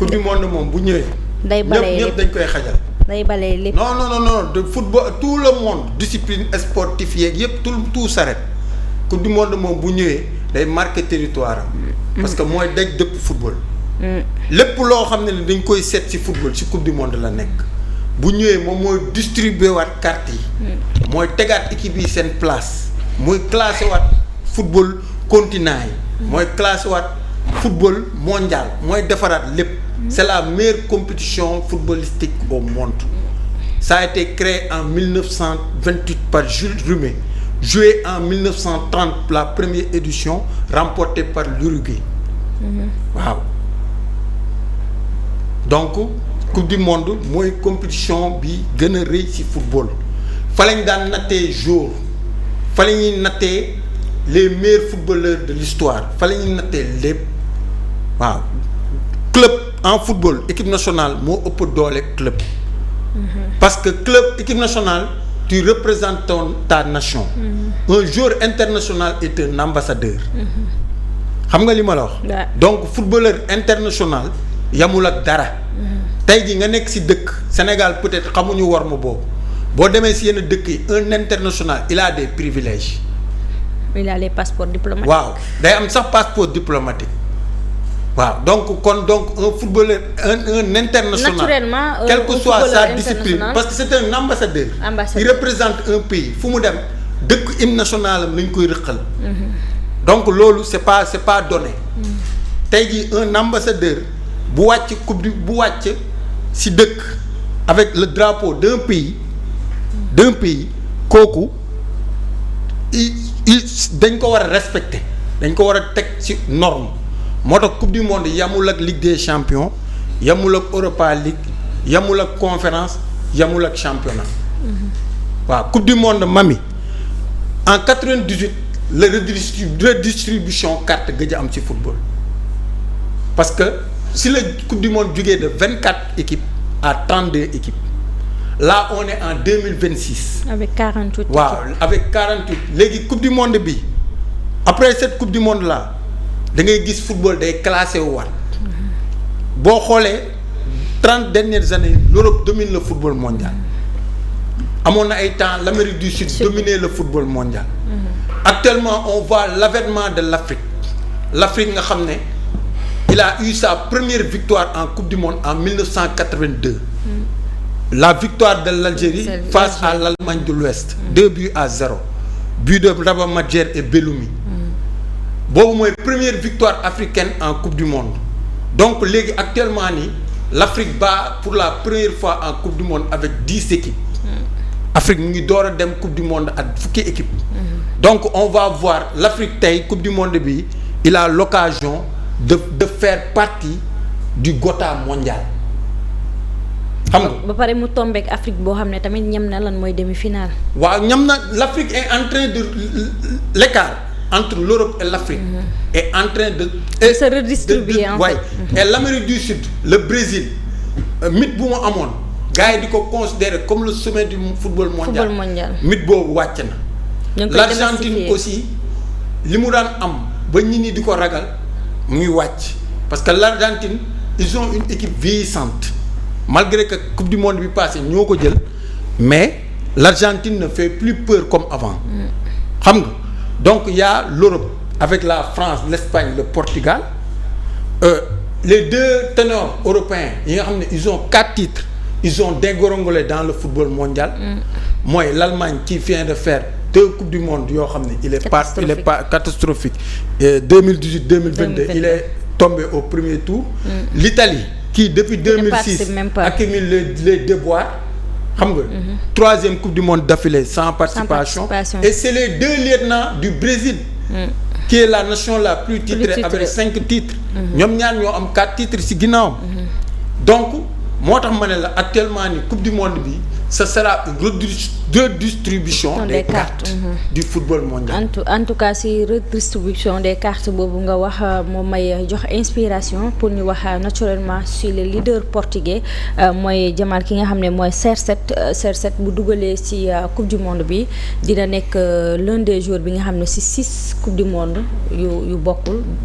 coupe du monde moom bu ñëwee. day balee ñëpp dañ koy xajal. day balee lépp. non de football tout le monde discipline sportive yeeg yëpp tout s'arrête coupe du monde moom bu ñëwee day marqué territoire am. parce que mooy daj dëpp football. lépp loo xam ne dañ koy seet ci football ci coupe du monde la nekk. bu ñëwee moom mooy distribuer waat carte yi. mooy tegaat équipe yi seen place. mooy classé waat football continent yi. mooy classé waat football mondial mooy defaraat lépp. c'est la meilleure compétition footballistique au monde. Ça a été créé en 1928 par Jules Rimet, joué en 1930 la première édition remportée par l'Uruguay. Waaw donc coupe du monde mooy compétition bi gën a rëy ci football fa lañ daan nattee jour fa la ñuy nattee les meilleurs footballeurs de l'histoire fa la ñuy nattee lépp waaw club en football équipe nationale moo ëpp doole club. Parce que club équipe nationale tu représentes ta nation. Un joueur international est un ambassadeur. xam nga li ma la wax. donc footballeur international yamul ak dara. tey jii nga nekk ci dëkk Sénégal peut-être xamuñu war ma boobu boo demee ci yenn dëkk yi un international il a des privilèges. il a les passeports diplomatiques. waaw day am sax passeport diplomatique. waaw donc un footballeur un international. naturellement quelle que soit sa discipline parce que c'est un ambassadeur. il représente un pays fu mu dem dëkk hymne national am lañ koy rëqal. donc loolu c'est pas donné. tey jii un ambassadeur bu wàcc bu wàcc ci dëkk avec le drapeau d'un pays kooku dañ ko war a respecter dañ ko war a teg ci norme. moo tax coupe du monde yamul ak Ligue des champions yamul ak Europa League yamul ak conférence yamul ak championnat. waaw coupe du monde mami en 98 la redistribution carte gëj a am ci football parce que si la coupe du monde jógee de 24 équipes à 32 équipes là on est en 2026. avec 48 équipes waaw avec 48 léegi coupe du monde bi après cette coupe du monde là. da ngay gis football day classé wu waat boo xoolee 30 dernières années l'Europe domine le football mondial amoon na ay temps l'Amérique du Sud dominait le football mondial. Actuellement on voit l'avènement de l'Afrique nga xam ne il a eu sa première victoire en coupe du monde en 1982. La victoire de l'Algérie face à l'Allemagne de l'Ouest. 2-0 but de Raba Madjer et Belloumi. boobu mooy première victoire africaine en coupe du monde donc léegi actuellement nii l'Afrique bat pour la première fois en coupe du monde avec 10 équipes. Afrique mu ngi door a dem coupe du monde ak fukki équipes. donc on va voir l'Afrique tey coupe du monde bi il a l'occasion de faire partie du Gotha mondial. xam nga ba pare mu tombeek Afrique boo xam ne tamit ñam na lan mooy demi-finale. waaw ñam na l'Afrique est en train de l'écart entre l'Europe et l'Afrique est en train de se redistribuer en fait. Et l'Amérique du Sud le Brésil mythe bu mu amoon gars yi di ko considérer comme le sommet du football mondial mythe boobu wàcc na. l'Argentine aussi li mu daan am ba ñi ni di ko ragal muy wàcc parce que l'Argentine ils ont une équipe vieillissante malgré que coupe du monde bi passé ñoo ko jël mais l'Argentine ne fait plus peur comme avant xam nga. Donc il y a l'Europe avec la France, l'Espagne, le Portugal. Les deux ténors européens, ils ont 4 titres. Ils ont dégringolé dans le football mondial. Moi, l'Allemagne qui vient de faire 2 coupes du monde, il est pas catastrophique. 2018-2022, il est tombé au premier tour. L'Italie qui depuis 2006 accumule les devoirs. xam nga 3e coupe du monde d'affilée sans participation. Et c'est les 2 lieutenants du Brésil qui est la nation la plus titrée avec 5 titres ñoom ñaar ñoo am 4 titres ci ginnaawam donc moo tax ma ne la actuellement ni coupe du monde bi ce sera une redistribution des cartes du football mondial. En tout cas si redistribution des cartes boobu nga wax moom may jox inspiration pour ñu wax naturellement sur le leader portugais mooy Jamal ki nga xam ne mooy CR7 bu dugalee ci coupe du monde bi dina nekk l'un des joueurs bi nga xam ne ci 6 coupe du monde yu bokkul